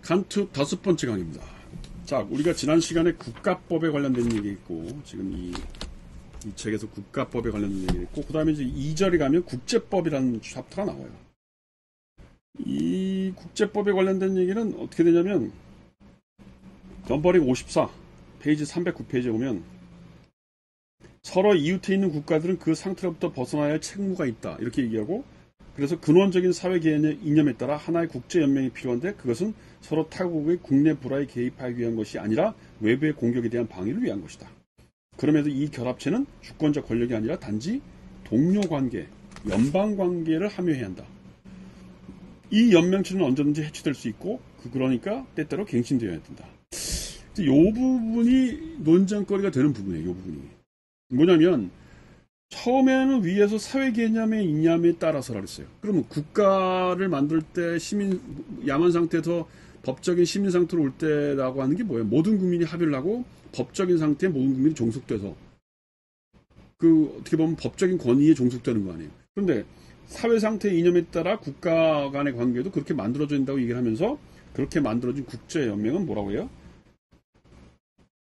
칸트 5번째 강의입니다. 자, 우리가 지난 시간에 국가법에 관련된 얘기 있고, 지금 이 책에서 국가법에 관련된 얘기 있고, 그 다음에 이제 2절에 가면 국제법이라는 챕터가 나와요. 이 국제법에 관련된 얘기는 어떻게 되냐면, 넘버링 54, 페이지 309페이지에 보면, 서로 이웃에 있는 국가들은 그 상태로부터 벗어나야 할 책무가 있다. 이렇게 얘기하고, 그래서 근원적인 사회 이념에 따라 하나의 국제연맹이 필요한데 그것은 서로 타국의 국내 불화에 개입하기 위한 것이 아니라 외부의 공격에 대한 방위를 위한 것이다. 그럼에도 이 결합체는 주권적 권력이 아니라 단지 동료관계, 연방관계를 함유해야 한다. 이 연맹체는 언제든지 해체될 수 있고 그러니까 때때로 갱신되어야 된다. 이 부분이 논쟁거리가 되는 부분이에요. 이 부분이. 뭐냐면 처음에는 위에서 사회 개념의 이념에 따라서라 그랬어요. 그러면 국가를 만들 때 야만 상태에서 법적인 시민 상태로 올 때라고 하는 게 뭐예요? 모든 국민이 합의를 하고 법적인 상태에 모든 국민이 종속돼서 어떻게 보면 법적인 권위에 종속되는 거 아니에요. 그런데 사회 상태의 이념에 따라 국가 간의 관계도 그렇게 만들어져 된다고 얘기를 하면서 그렇게 만들어진 국제연맹은 뭐라고 해요?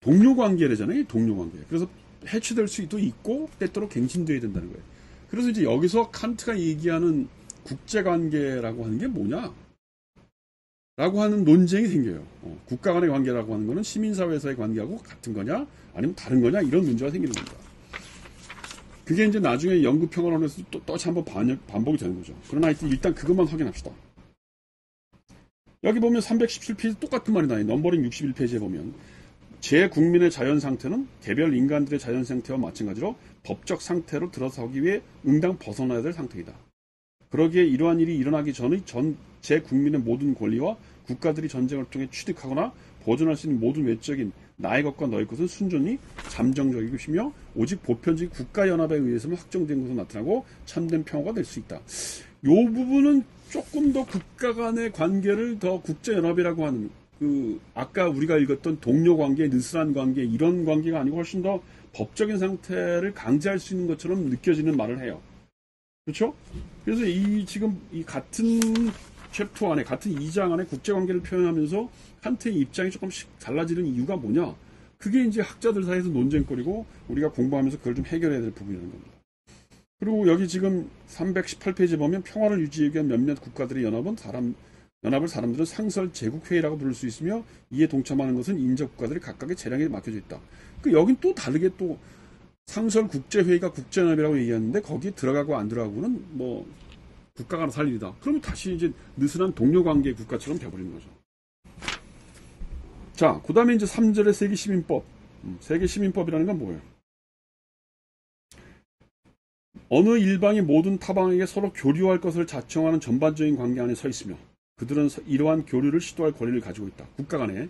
동료관계래잖아요. 동료관계. 그래서 해체될 수도 있고 때때로 갱신되어야 된다는 거예요. 그래서 이제 여기서 칸트가 얘기하는 국제관계라고 하는 게 뭐냐? 라고 하는 논쟁이 생겨요. 국가 간의 관계라고 하는 거는 시민사회에서의 관계하고 같은 거냐? 아니면 다른 거냐? 이런 문제가 생기는 겁니다. 그게 이제 나중에 영국평화론에서 또 다시 한번 반복이 되는 거죠. 그러나 하여튼 일단 그것만 확인합시다. 여기 보면 317페이지 똑같은 말이 나와요. 넘버링 61페이지에 보면 제 국민의 자연 상태는 개별 인간들의 자연 상태와 마찬가지로 법적 상태로 들어서기 위해 응당 벗어나야 될 상태이다. 그러기에 이러한 일이 일어나기 전의 제 국민의 모든 권리와 국가들이 전쟁을 통해 취득하거나 보존할 수 있는 모든 외적인 나의 것과 너의 것은 순전히 잠정적인 것이며 오직 보편적인 국가연합에 의해서만 확정된 것으로 나타나고 참된 평화가 될 수 있다. 이 부분은 조금 더 국가 간의 관계를 더 국제연합이라고 하는 아까 우리가 읽었던 동료 관계, 느슨한 관계, 이런 관계가 아니고 훨씬 더 법적인 상태를 강제할 수 있는 것처럼 느껴지는 말을 해요. 그렇죠? 그래서 지금 이 같은 챕터 안에, 같은 2장 안에 국제관계를 표현하면서 칸트의 입장이 조금씩 달라지는 이유가 뭐냐? 그게 이제 학자들 사이에서 논쟁거리고 우리가 공부하면서 그걸 좀 해결해야 될 부분이라는 겁니다. 그리고 여기 지금 318페이지에 보면 평화를 유지하기 위한 몇몇 국가들의 연합을 사람들은 상설 제국회의라고 부를 수 있으며 이에 동참하는 것은 인접국가들이 각각의 재량에 맡겨져 있다. 여긴 또 다르게 또 상설 국제회의가 국제연합이라고 얘기하는데 거기에 들어가고 안 들어가고는 뭐 국가가 알아서 할 일이다. 그러면 다시 이제 느슨한 동료관계 국가처럼 돼버리는 거죠. 자, 그 다음에 이제 3절의 세계시민법. 세계시민법이라는 건 뭐예요? 어느 일방이 모든 타방에게 서로 교류할 것을 자청하는 전반적인 관계 안에 서 있으며 그들은 이러한 교류를 시도할 권리를 가지고 있다. 국가 간에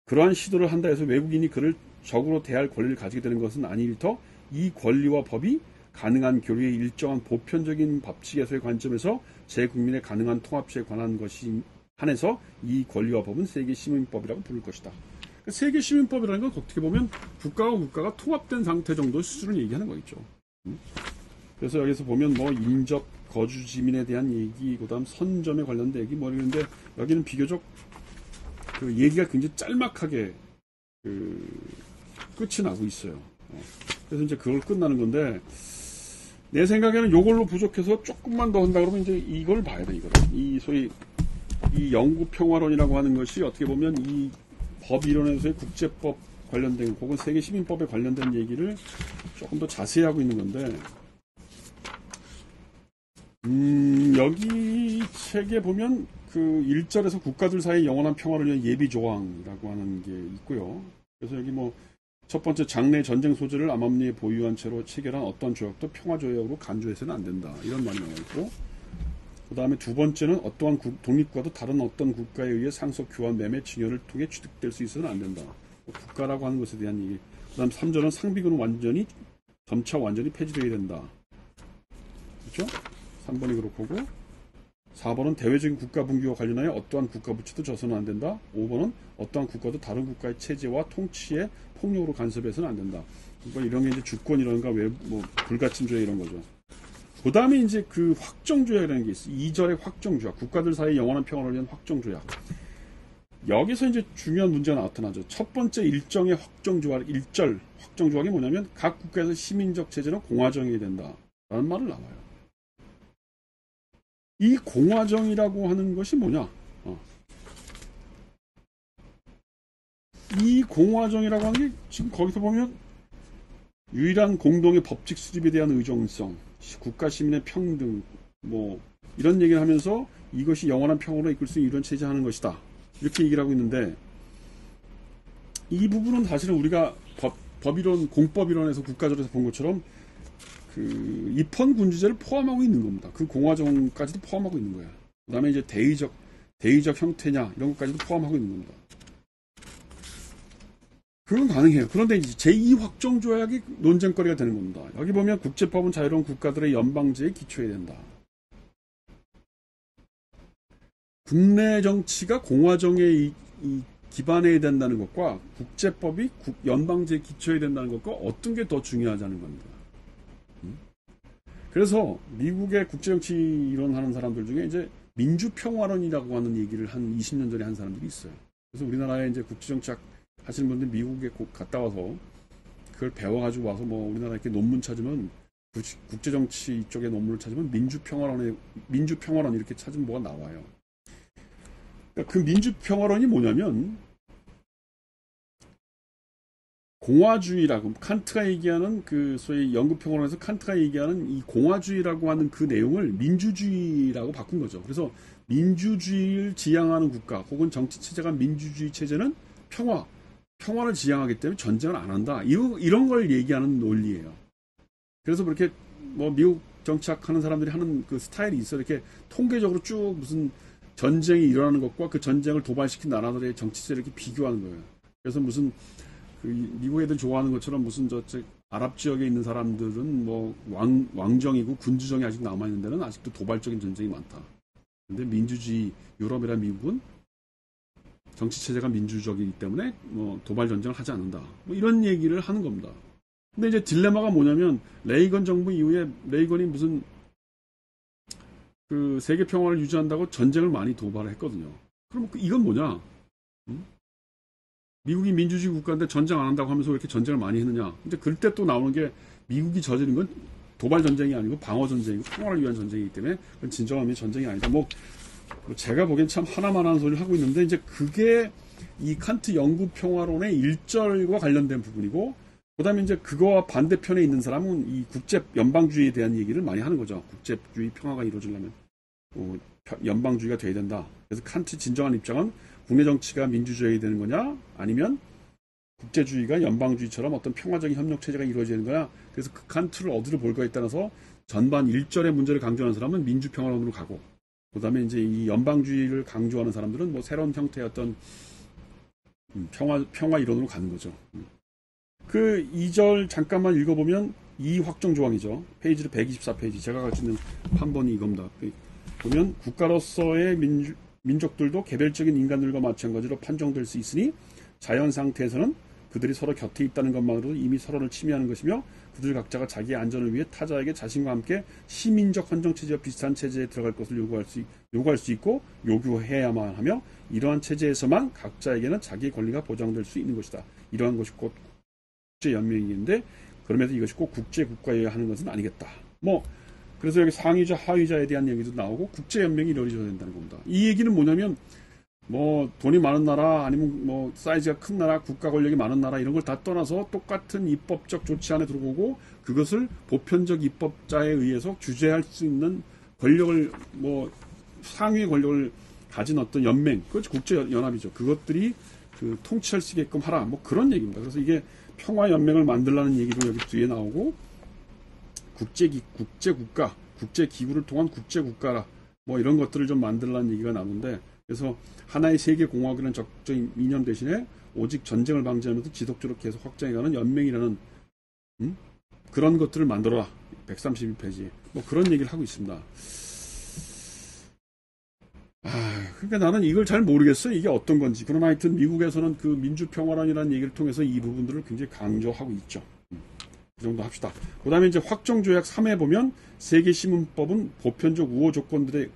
그러한 시도를 한다 해서 외국인이 그를 적으로 대할 권리를 가지게 되는 것은 아니일터 이 권리와 법이 가능한 교류의 일정한 보편적인 법칙에서의 관점에서 제국민의 가능한 통합시에 관한 것이 한해서 이 권리와 법은 세계시민법이라고 부를 것이다. 세계시민법이라는 건 어떻게 보면 국가와 국가가 통합된 상태 정도의 수준을 얘기하는 거겠죠. 그래서 여기서 보면 뭐 인접 거주 지민에 대한 얘기, 그다음 선점에 관련된 얘기 뭐 이런데 여기는 비교적 얘기가 굉장히 짤막하게 끝이 나고 있어요. 그래서 이제 그걸 끝나는 건데 내 생각에는 요걸로 부족해서 조금만 더 한다 그러면 이제 이걸 봐야 돼. 이 소위 이 영국 평화론이라고 하는 것이 어떻게 보면 이 법 이론에서의 국제법 관련된 혹은 세계 시민법에 관련된 얘기를 조금 더 자세히 하고 있는 건데. 여기 책에 보면 1절에서 국가들 사이의 영원한 평화를 위한 예비 조항이라고 하는 게 있고요. 그래서 여기 뭐 첫 번째 장래 전쟁 소재를 암암리에 보유한 채로 체결한 어떤 조약도 평화 조약으로 간주해서는 안 된다. 이런 말이 나와 있고. 그 다음에 두 번째는 어떠한 독립국가도 다른 어떤 국가에 의해 상속 교환 매매 증여를 통해 취득될 수 있어서는 안 된다. 국가라고 하는 것에 대한 얘기. 그 다음 3절은 상비군은 점차 완전히 폐지되어야 된다. 그렇죠? 3번이 그렇고 4번은 대외적인 국가 분규와 관련하여 어떠한 국가 부채도 져서는 안 된다. 5번은 어떠한 국가도 다른 국가의 체제와 통치에 폭력으로 간섭해서는 안 된다. 뭐 이런 게 이제 주권이라든가 뭐 불가침조약 이런 거죠. 그 다음에 이제 확정조약이라는 게 있어요. 2절의 확정조약. 국가들 사이 영원한 평화를 위한 확정조약. 여기서 이제 중요한 문제가 나타나죠. 첫 번째 일정의 일절 확정 조항이 뭐냐면 각 국가에서 시민적 체제는 공화정이 된다 라는 말을 나와요. 이 공화정이라고 하는 것이 뭐냐? 이 공화정이라고 하는 게 지금 거기서 보면 유일한 공동의 법칙 수립에 대한 의존성, 국가 시민의 평등, 뭐 이런 얘기를 하면서 이것이 영원한 평화로 이끌 수 있는 이런 체제하는 것이다. 이렇게 얘기를 하고 있는데 이 부분은 사실은 우리가 법이론, 공법이론에서 국가절에서 본 것처럼 그 입헌군주제를 포함하고 있는 겁니다. 그 공화정까지도 포함하고 있는 거야. 그 다음에 이제 대의적 형태냐 이런 것까지도 포함하고 있는 겁니다. 그건 가능해요. 그런데 이제 제2확정조약이 논쟁거리가 되는 겁니다. 여기 보면 국제법은 자유로운 국가들의 연방제에 기초해야 된다. 국내 정치가 공화정에 기반해야 된다는 것과 국제법이 연방제에 기초해야 된다는 것과 어떤 게 더 중요하자는 겁니다. 그래서 미국의 국제정치 이론하는 사람들 중에 이제 민주평화론이라고 하는 얘기를 한 20년 전에 한 사람들이 있어요. 그래서 우리나라에 이제 국제정치 하시는 분들 미국에 꼭 갔다 와서 그걸 배워가지고 와서 뭐 우리나라 이렇게 논문 찾으면 국제정치 이쪽에 논문을 찾으면 민주평화론 이렇게 찾으면 뭐가 나와요. 그러니까 그 민주평화론이 뭐냐면 공화주의라고 칸트가 얘기하는 그 소위 영국평화론에서 칸트가 얘기하는 이 공화주의라고 하는 그 내용을 민주주의라고 바꾼 거죠. 그래서 민주주의를 지향하는 국가 혹은 정치 체제가 민주주의 체제는 평화를 지향하기 때문에 전쟁을 안 한다. 이런 걸 얘기하는 논리예요. 그래서 그렇게 뭐 미국 정치학 하는 사람들이 하는 그 스타일이 있어. 이렇게 통계적으로 쭉 무슨 전쟁이 일어나는 것과 그 전쟁을 도발시킨 나라들의 정치체를 이렇게 비교하는 거예요. 그래서 무슨 그 미국 애들 좋아하는 것처럼 무슨 아랍 지역에 있는 사람들은 뭐 왕정이고 군주정이 아직 남아있는 데는 아직도 도발적인 전쟁이 많다. 근데 민주주의 유럽이나 미국은 정치체제가 민주적이기 때문에 뭐 도발 전쟁을 하지 않는다. 뭐 이런 얘기를 하는 겁니다. 근데 이제 딜레마가 뭐냐면 레이건 정부 이후에 레이건이 무슨 그 세계 평화를 유지한다고 전쟁을 많이 도발을 했거든요. 그럼 이건 뭐냐? 미국이 민주주의 국가인데 전쟁 안 한다고 하면서 왜 이렇게 전쟁을 많이 했느냐? 근데 그때 또 나오는 게 미국이 저지른 건 도발 전쟁이 아니고 방어 전쟁이고 평화를 위한 전쟁이기 때문에 그건 진정한 의미의 전쟁이 아니다. 뭐 제가 보기엔 참 하나만 하는 소리를 하고 있는데 이제 그게 이 칸트 영구 평화론의 1절과 관련된 부분이고 그다음에 이제 그거와 반대편에 있는 사람은 이 국제 연방주의에 대한 얘기를 많이 하는 거죠. 국제주의 평화가 이루어지려면 연방주의가 돼야 된다. 그래서 칸트 진정한 입장은 국내 정치가 민주주의가 되는 거냐 아니면 국제주의가 연방주의처럼 어떤 평화적인 협력 체제가 이루어지는 거냐. 그래서 그 칸트를 어디를 볼 거에 따라서 전반 1절의 문제를 강조하는 사람은 민주평화론으로 가고 그 다음에 이제 이 연방주의를 강조하는 사람들은 뭐 새로운 형태의 어떤 평화 이론으로 가는 거죠. 그 2절 잠깐만 읽어보면 이 확정 조항이죠. 페이지를 124페이지. 제가 가지고 있는 판본이 이겁니다. 보면 국가로서의 민족들도 개별적인 인간들과 마찬가지로 판정될 수 있으니 자연 상태에서는 그들이 서로 곁에 있다는 것만으로도 이미 서로를 침해하는 것이며 그들 각자가 자기의 안전을 위해 타자에게 자신과 함께 시민적 헌정체제와 비슷한 체제에 들어갈 것을 요구할 수 있고 요구해야만 하며 이러한 체제에서만 각자에게는 자기의 권리가 보장될 수 있는 것이다. 이러한 것이 곧 국제연맹인데 그럼에도 이것이 꼭 국제국가여야 하는 것은 아니겠다. 뭐 그래서 여기 상위자 하위자에 대한 얘기도 나오고 국제연맹이 이루어져야 된다는 겁니다. 이 얘기는 뭐냐면 뭐 돈이 많은 나라 아니면 뭐 사이즈가 큰 나라 국가 권력이 많은 나라 이런 걸 다 떠나서 똑같은 입법적 조치 안에 들어오고 그것을 보편적 입법자에 의해서 규제할 수 있는 권력을 뭐 상위의 권력을 가진 어떤 연맹 그것이 국제연합이죠. 그것들이 그 통치할 수 있게끔 하라 뭐 그런 얘기입니다. 그래서 이게 평화연맹을 만들라는 얘기도 여기 뒤에 나오고 국제국가 국제기구를 통한 국제국가라 뭐 이런 것들을 좀 만들라는 얘기가 나오는데 그래서 하나의 세계공화국이라는 적적인 이념 대신에 오직 전쟁을 방지하면서 지속적으로 계속 확장해가는 연맹이라는 그런 것들을 만들어라. 132페이지. 뭐 그런 얘기를 하고 있습니다. 그러니까 나는 이걸 잘 모르겠어요. 이게 어떤 건지. 그러나 하여튼 미국에서는 그 민주평화론이라는 얘기를 통해서 이 부분들을 굉장히 강조하고 있죠. 그 정도 합시다. 그 다음에 이제 확정조약 3에 보면 세계시민법은 보편적 우호 조건들에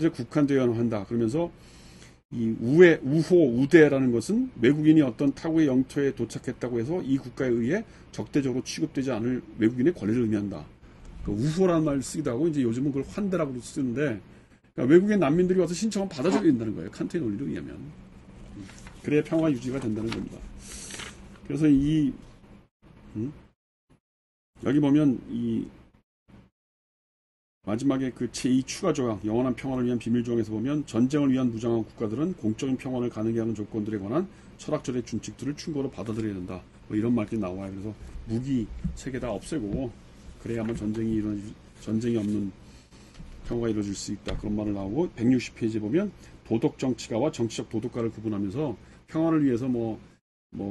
국한되어야 한다. 그러면서 이 우호, 우대라는 것은 외국인이 어떤 타국의 영토에 도착했다고 해서 이 국가에 의해 적대적으로 취급되지 않을 외국인의 권리를 의미한다. 그러니까 우호라는 말을 쓰기도 하고, 이제 요즘은 그걸 환대라고 쓰는데, 그러니까 외국인 난민들이 와서 신청을 받아줘야 된다는 거예요. 칸트의 논리를 의하면. 그래야 평화 유지가 된다는 겁니다. 그래서 여기 보면 마지막에 그 제2 추가 조약, 영원한 평화를 위한 비밀 조항에서 보면 전쟁을 위한 무장한 국가들은 공적인 평화를 가능하게 하는 조건들에 관한 철학적인 준칙들을 충고로 받아들여야 된다. 뭐 이런 말들이 나와요. 그래서 무기 체계 다 없애고 그래야만 전쟁이 없는 평화가 이루어질 수 있다. 그런 말을 나오고 160페이지에 보면 도덕 정치가와 정치적 도덕가를 구분하면서 평화를 위해서 뭐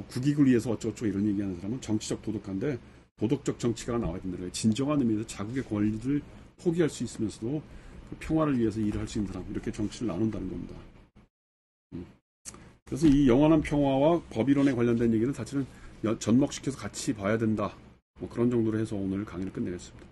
국익을 위해서 어쩌고저쩌고 이런 얘기하는 사람은 정치적 도덕가인데 도덕적 정치가가 나와야 된다는 거예요. 진정한 의미에서 자국의 권리를 포기할 수 있으면서도 그 평화를 위해서 일을 할 수 있는 사람, 이렇게 정치를 나눈다는 겁니다. 그래서 이 영원한 평화와 법이론에 관련된 얘기는 사실은 접목시켜서 같이 봐야 된다. 뭐 그런 정도로 해서 오늘 강의를 끝내겠습니다.